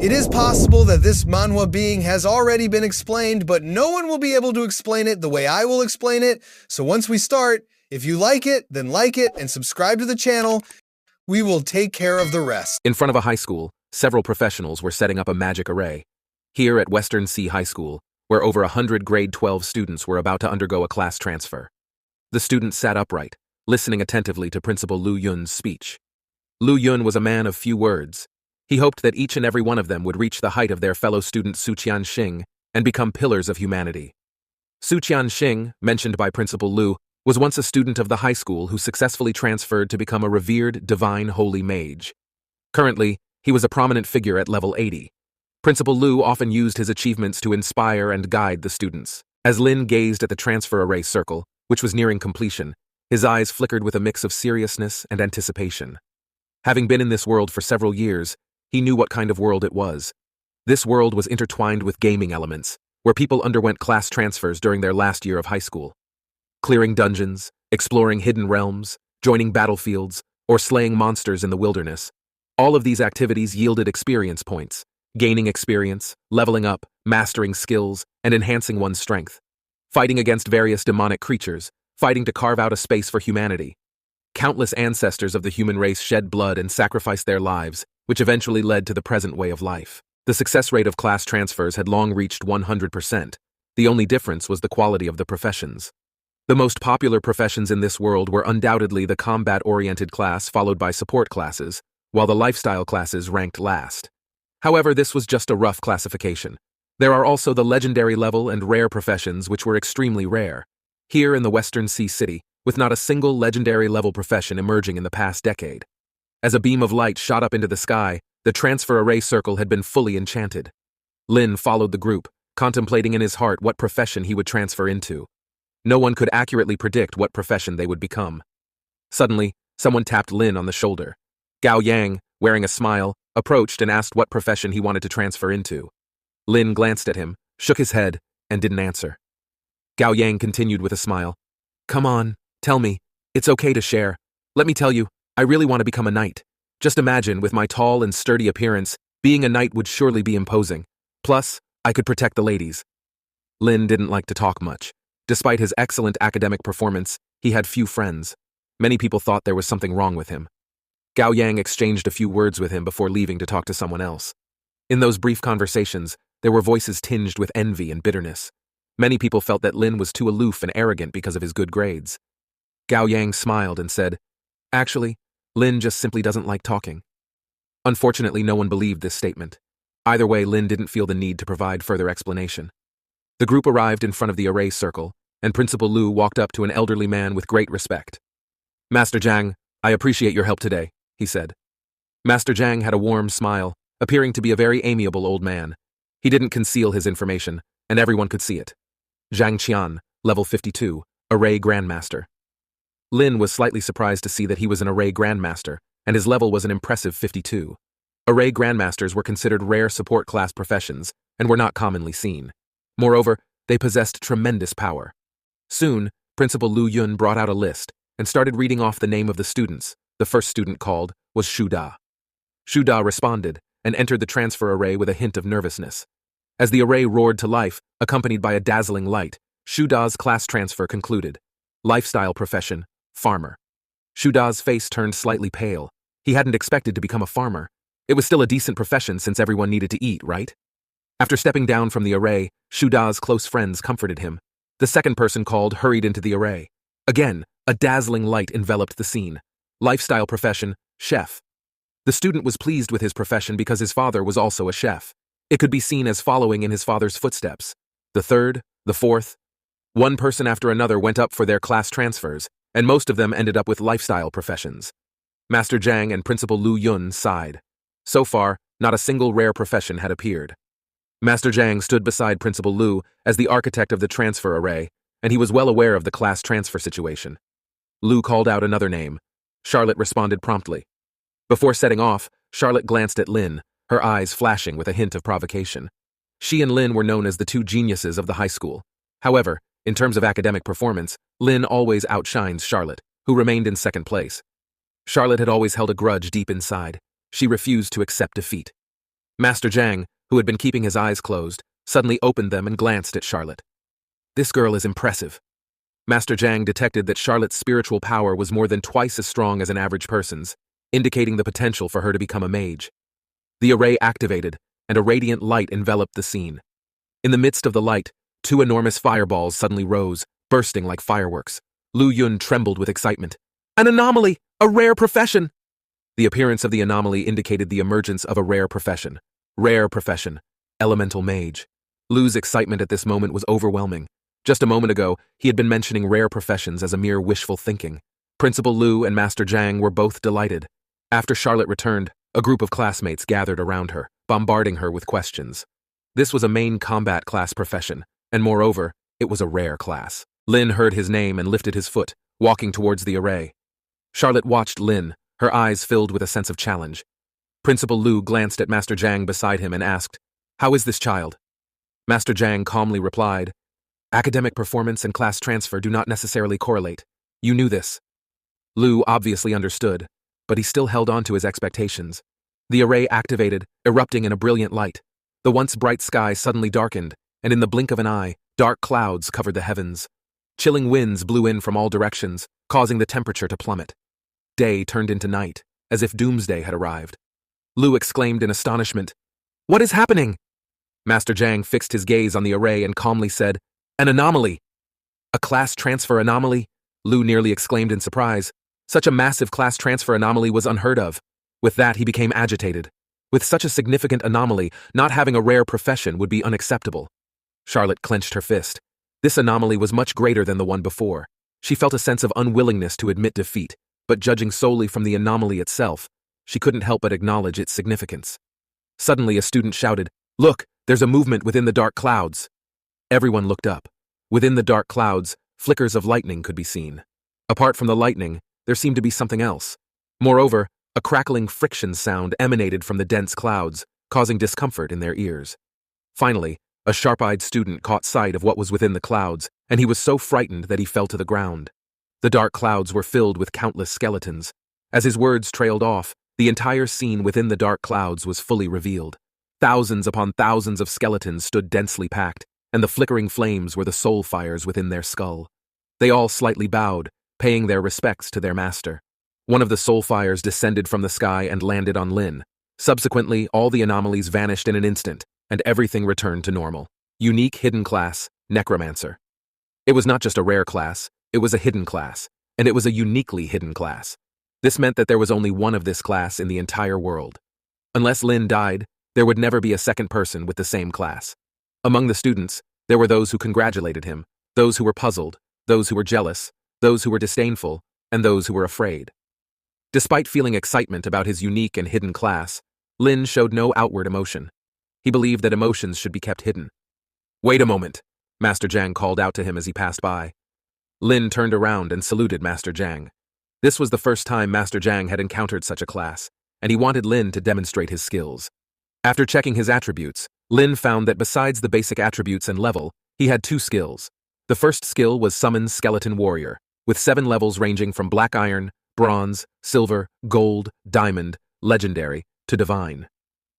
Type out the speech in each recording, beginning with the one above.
It is possible that this manhwa being has already been explained, but no one will be able to explain it the way I will explain it. So once we start, if you like it, then like it and subscribe to the channel. We will take care of the rest. In front of a high school, several professionals were setting up a magic array. Here at Western Sea High School, where over 100 grade 12 students were about to undergo a class transfer. The students sat upright, listening attentively to Principal Lu Yun's speech. Lu Yun was a man of few words. He hoped that each and every one of them would reach the height of their fellow student Su Qianxing and become pillars of humanity. Su Qianxing, mentioned by Principal Lu, was once a student of the high school who successfully transferred to become a revered divine holy mage. Currently, he was a prominent figure at level 80. Principal Lu often used his achievements to inspire and guide the students. As Lin gazed at the transfer array circle, which was nearing completion, his eyes flickered with a mix of seriousness and anticipation. Having been in this world for several years, he knew what kind of world it was. This world was intertwined with gaming elements, where people underwent class transfers during their last year of high school. Clearing dungeons, exploring hidden realms, joining battlefields, or slaying monsters in the wilderness. All of these activities yielded experience points, gaining experience, leveling up, mastering skills, and enhancing one's strength. Fighting against various demonic creatures, fighting to carve out a space for humanity. Countless ancestors of the human race shed blood and sacrificed their lives, which eventually led to the present way of life. The success rate of class transfers had long reached 100%. The only difference was the quality of the professions. The most popular professions in this world were undoubtedly the combat-oriented class followed by support classes, while the lifestyle classes ranked last. However, this was just a rough classification. There are also the legendary level and rare professions which were extremely rare. Here in the Western Sea City, with not a single legendary level profession emerging in the past decade. As a beam of light shot up into the sky, the transfer array circle had been fully enchanted. Lin followed the group, contemplating in his heart what profession he would transfer into. No one could accurately predict what profession they would become. Suddenly, someone tapped Lin on the shoulder. Gao Yang, wearing a smile, approached and asked what profession he wanted to transfer into. Lin glanced at him, shook his head, and didn't answer. Gao Yang continued with a smile. Come on, tell me. It's okay to share. Let me tell you, I really want to become a knight. Just imagine, with my tall and sturdy appearance, being a knight would surely be imposing. Plus, I could protect the ladies. Lin didn't like to talk much. Despite his excellent academic performance, he had few friends. Many people thought there was something wrong with him. Gao Yang exchanged a few words with him before leaving to talk to someone else. In those brief conversations, there were voices tinged with envy and bitterness. Many people felt that Lin was too aloof and arrogant because of his good grades. Gao Yang smiled and said, Actually, Lin just simply doesn't like talking. Unfortunately, no one believed this statement. Either way, Lin didn't feel the need to provide further explanation. The group arrived in front of the array circle, and Principal Lu walked up to an elderly man with great respect. Master Zhang, I appreciate your help today, he said. Master Zhang had a warm smile, appearing to be a very amiable old man. He didn't conceal his information, and everyone could see it. Zhang Qian, level 52, Array Grandmaster. Lin was slightly surprised to see that he was an Array Grandmaster, and his level was an impressive 52. Array Grandmasters were considered rare support class professions, and were not commonly seen. Moreover, they possessed tremendous power. Soon, Principal Lu Yun brought out a list, and started reading off the name of the students. The first student called was Shu Da. Shu Da responded, and entered the transfer array with a hint of nervousness. As the array roared to life, accompanied by a dazzling light, Shu Da's class transfer concluded. Lifestyle profession, farmer. Shu Da's face turned slightly pale. He hadn't expected to become a farmer. It was still a decent profession since everyone needed to eat, right? After stepping down from the array, Shu Da's close friends comforted him. The second person called hurried into the array. Again, a dazzling light enveloped the scene. Lifestyle profession, chef. The student was pleased with his profession because his father was also a chef. It could be seen as following in his father's footsteps. The third, the fourth. One person after another went up for their class transfers, and most of them ended up with lifestyle professions. Master Zhang and Principal Lu Yun sighed. So far, not a single rare profession had appeared. Master Zhang stood beside Principal Lu as the architect of the transfer array, and he was well aware of the class transfer situation. Lu called out another name. Charlotte responded promptly. Before setting off, Charlotte glanced at Lin, her eyes flashing with a hint of provocation. She and Lin were known as the two geniuses of the high school. However, in terms of academic performance, Lin always outshines Charlotte, who remained in second place. Charlotte had always held a grudge deep inside. She refused to accept defeat. Master Zhang, who had been keeping his eyes closed, suddenly opened them and glanced at Charlotte. This girl is impressive. Master Zhang detected that Charlotte's spiritual power was more than twice as strong as an average person's, indicating the potential for her to become a mage. The array activated, and a radiant light enveloped the scene. In the midst of the light, two enormous fireballs suddenly rose, bursting like fireworks. Lu Yun trembled with excitement. An anomaly! A rare profession! The appearance of the anomaly indicated the emergence of a rare profession. Rare profession. Elemental mage. Lu's excitement at this moment was overwhelming. Just a moment ago, he had been mentioning rare professions as a mere wishful thinking. Principal Lu and Master Zhang were both delighted. After Charlotte returned, a group of classmates gathered around her, bombarding her with questions. This was a main combat class profession, and moreover, it was a rare class. Lin heard his name and lifted his foot, walking towards the array. Charlotte watched Lin, her eyes filled with a sense of challenge. Principal Lu glanced at Master Zhang beside him and asked, "How is this child?" Master Zhang calmly replied, "Academic performance and class transfer do not necessarily correlate. You knew this." Lu obviously understood, but he still held on to his expectations. The array activated, erupting in a brilliant light. The once bright sky suddenly darkened, and in the blink of an eye, dark clouds covered the heavens. Chilling winds blew in from all directions, causing the temperature to plummet. Day turned into night, as if doomsday had arrived. Lu exclaimed in astonishment, "What is happening?" Master Zhang fixed his gaze on the array and calmly said, "An anomaly." "A class transfer anomaly?" Lu nearly exclaimed in surprise. Such a massive class transfer anomaly was unheard of. With that, he became agitated. With such a significant anomaly, not having a rare profession would be unacceptable. Charlotte clenched her fist. This anomaly was much greater than the one before. She felt a sense of unwillingness to admit defeat, but judging solely from the anomaly itself, she couldn't help but acknowledge its significance. Suddenly, a student shouted, "Look, there's a movement within the dark clouds." Everyone looked up. Within the dark clouds, flickers of lightning could be seen. Apart from the lightning, there seemed to be something else. Moreover, a crackling friction sound emanated from the dense clouds, causing discomfort in their ears. Finally, a sharp-eyed student caught sight of what was within the clouds, and he was so frightened that he fell to the ground. The dark clouds were filled with countless skeletons. As his words trailed off, the entire scene within the dark clouds was fully revealed. Thousands upon thousands of skeletons stood densely packed, and the flickering flames were the soul fires within their skull. They all slightly bowed, paying their respects to their master. One of the soul fires descended from the sky and landed on Lin. Subsequently, all the anomalies vanished in an instant, and everything returned to normal. Unique hidden class, necromancer. It was not just a rare class, it was a hidden class, and it was a uniquely hidden class. This meant that there was only one of this class in the entire world. Unless Lin died, there would never be a second person with the same class. Among the students, there were those who congratulated him, those who were puzzled, those who were jealous, those who were disdainful, and those who were afraid. Despite feeling excitement about his unique and hidden class, Lin showed no outward emotion. He believed that emotions should be kept hidden. "Wait a moment," Master Zhang called out to him as he passed by. Lin turned around and saluted Master Zhang. This was the first time Master Zhang had encountered such a class, and he wanted Lin to demonstrate his skills. After checking his attributes, Lin found that besides the basic attributes and level, he had two skills. The first skill was Summon Skeleton Warrior, with 7 levels ranging from Black Iron, Bronze, Silver, Gold, Diamond, Legendary, to Divine.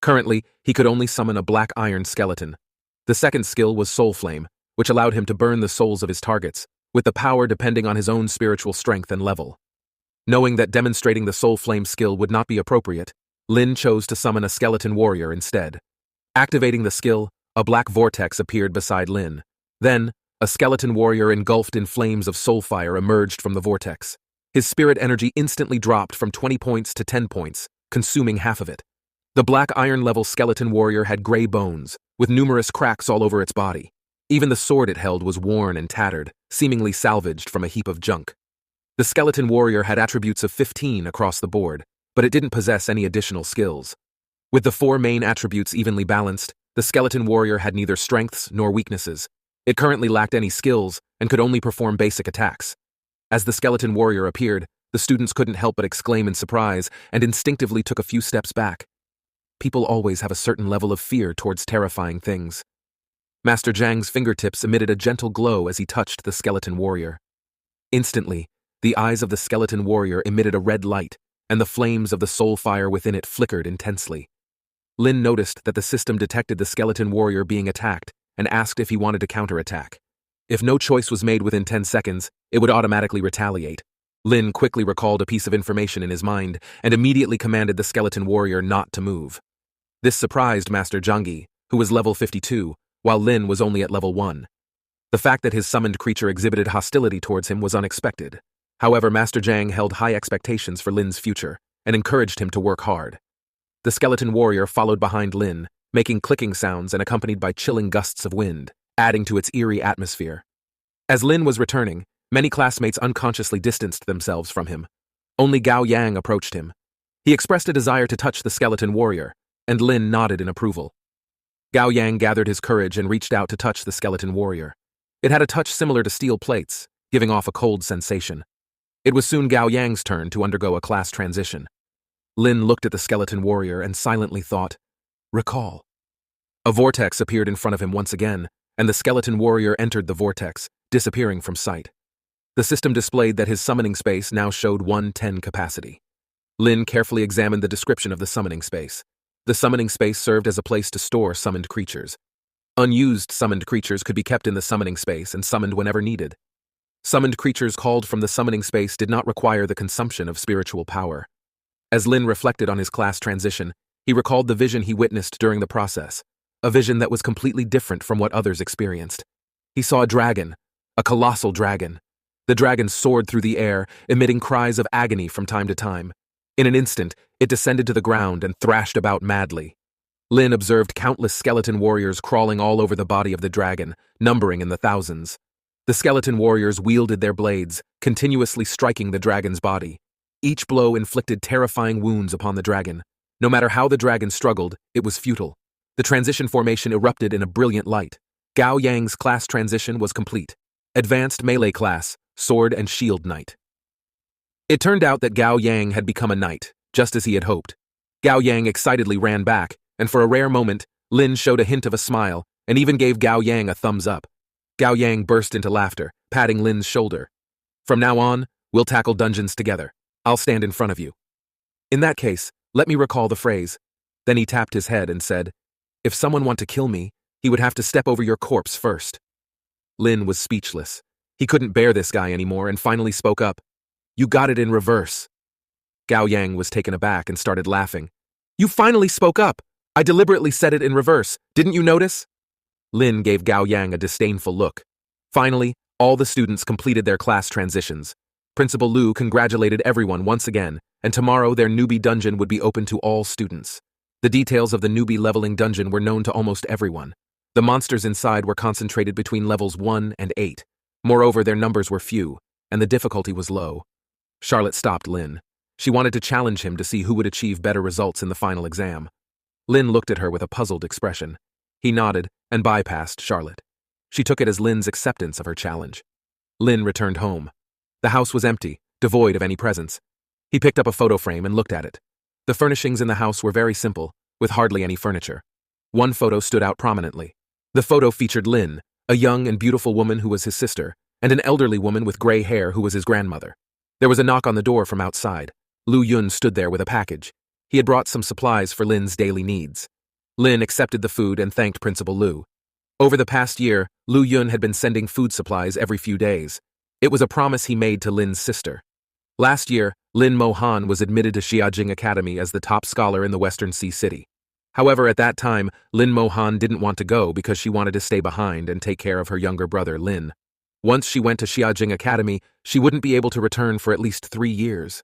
Currently, he could only summon a Black Iron skeleton. The second skill was Soul Flame, which allowed him to burn the souls of his targets, with the power depending on his own spiritual strength and level. Knowing that demonstrating the Soul Flame skill would not be appropriate, Lin chose to summon a Skeleton Warrior instead. Activating the skill, a black vortex appeared beside Lin. Then, a Skeleton Warrior engulfed in flames of soul fire emerged from the vortex. His spirit energy instantly dropped from 20 points to 10 points, consuming half of it. The Black Iron level Skeleton Warrior had gray bones, with numerous cracks all over its body. Even the sword it held was worn and tattered, seemingly salvaged from a heap of junk. The Skeleton Warrior had attributes of 15 across the board, but it didn't possess any additional skills. With the 4 main attributes evenly balanced, the Skeleton Warrior had neither strengths nor weaknesses. It currently lacked any skills and could only perform basic attacks. As the Skeleton Warrior appeared, the students couldn't help but exclaim in surprise and instinctively took a few steps back. People always have a certain level of fear towards terrifying things. Master Zhang's fingertips emitted a gentle glow as he touched the Skeleton Warrior. Instantly, the eyes of the Skeleton Warrior emitted a red light, and the flames of the soul fire within it flickered intensely. Lin noticed that the system detected the skeleton warrior being attacked and asked if he wanted to counterattack. If no choice was made within 10 seconds, it would automatically retaliate. Lin quickly recalled a piece of information in his mind and immediately commanded the skeleton warrior not to move. This surprised Master Zhangyi, who was level 52, while Lin was only at level 1. The fact that his summoned creature exhibited hostility towards him was unexpected. However, Master Zhang held high expectations for Lin's future and encouraged him to work hard. The skeleton warrior followed behind Lin, making clicking sounds and accompanied by chilling gusts of wind, adding to its eerie atmosphere. As Lin was returning, many classmates unconsciously distanced themselves from him. Only Gao Yang approached him. He expressed a desire to touch the skeleton warrior, and Lin nodded in approval. Gao Yang gathered his courage and reached out to touch the skeleton warrior. It had a touch similar to steel plates, giving off a cold sensation. It was soon Gao Yang's turn to undergo a class transition. Lin looked at the skeleton warrior and silently thought, "Recall." A vortex appeared in front of him once again, and the skeleton warrior entered the vortex, disappearing from sight. The system displayed that his summoning space now showed 110 capacity. Lin carefully examined the description of the summoning space. The summoning space served as a place to store summoned creatures. Unused summoned creatures could be kept in the summoning space and summoned whenever needed. Summoned creatures called from the summoning space did not require the consumption of spiritual power. As Lin reflected on his class transition, he recalled the vision he witnessed during the process, a vision that was completely different from what others experienced. He saw a dragon, a colossal dragon. The dragon soared through the air, emitting cries of agony from time to time. In an instant, it descended to the ground and thrashed about madly. Lin observed countless skeleton warriors crawling all over the body of the dragon, numbering in the thousands. The skeleton warriors wielded their blades, continuously striking the dragon's body. Each blow inflicted terrifying wounds upon the dragon. No matter how the dragon struggled, it was futile. The transition formation erupted in a brilliant light. Gao Yang's class transition was complete. Advanced melee class, sword and shield knight. It turned out that Gao Yang had become a knight, just as he had hoped. Gao Yang excitedly ran back, and for a rare moment, Lin showed a hint of a smile and even gave Gao Yang a thumbs up. Gao Yang burst into laughter, patting Lin's shoulder. "From now on, we'll tackle dungeons together. I'll stand in front of you." "In that case, let me recall the phrase." Then he tapped his head and said, "If someone want to kill me, he would have to step over your corpse first." Lin was speechless. He couldn't bear this guy anymore and finally spoke up. "You got it in reverse." Gao Yang was taken aback and started laughing. "You finally spoke up. I deliberately said it in reverse. Didn't you notice?" Lin gave Gao Yang a disdainful look. Finally, all the students completed their class transitions. Principal Lu congratulated everyone once again, and tomorrow their newbie dungeon would be open to all students. The details of the newbie leveling dungeon were known to almost everyone. The monsters inside were concentrated between levels 1 and 8. Moreover, their numbers were few, and the difficulty was low. Charlotte stopped Lin. She wanted to challenge him to see who would achieve better results in the final exam. Lin looked at her with a puzzled expression. He nodded and bypassed Charlotte. She took it as Lin's acceptance of her challenge. Lin returned home. The house was empty, devoid of any presents. He picked up a photo frame and looked at it. The furnishings in the house were very simple, with hardly any furniture. One photo stood out prominently. The photo featured Lin, a young and beautiful woman who was his sister, and an elderly woman with gray hair who was his grandmother. There was a knock on the door from outside. Lu Yun stood there with a package. He had brought some supplies for Lin's daily needs. Lin accepted the food and thanked Principal Lu. Over the past year, Lu Yun had been sending food supplies every few days. It was a promise he made to Lin's sister. Last year, Lin Mo was admitted to Xiajing Academy as the top scholar in the Western Sea City. However, at that time, Lin Mo didn't want to go because she wanted to stay behind and take care of her younger brother, Lin. Once she went to Xiajing Academy, she wouldn't be able to return for at least 3 years.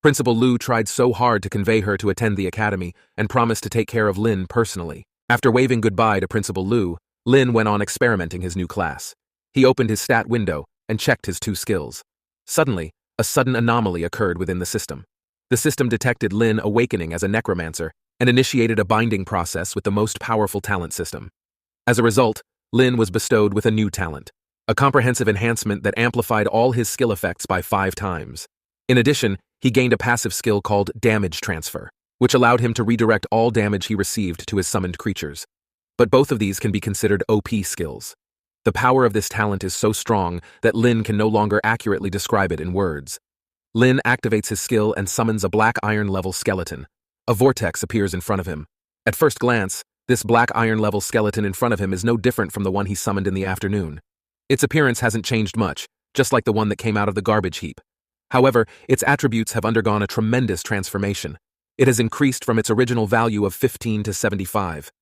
Principal Lu tried so hard to convey her to attend the academy and promised to take care of Lin personally. After waving goodbye to Principal Lu, Lin went on experimenting his new class. He opened his stat window and checked his 2 skills. Suddenly, a sudden anomaly occurred within the system. The system detected Lin awakening as a necromancer and initiated a binding process with the most powerful talent system. As a result, Lin was bestowed with a new talent, a comprehensive enhancement that amplified all his skill effects by 5 times. In addition, he gained a passive skill called Damage Transfer, which allowed him to redirect all damage he received to his summoned creatures. But both of these can be considered OP skills. The power of this talent is so strong that Lin can no longer accurately describe it in words. Lin activates his skill and summons a black iron-level skeleton. A vortex appears in front of him. At first glance, this black iron-level skeleton in front of him is no different from the one he summoned in the afternoon. Its appearance hasn't changed much, just like the one that came out of the garbage heap. However, its attributes have undergone a tremendous transformation. It has increased from its original value of 15 to 75.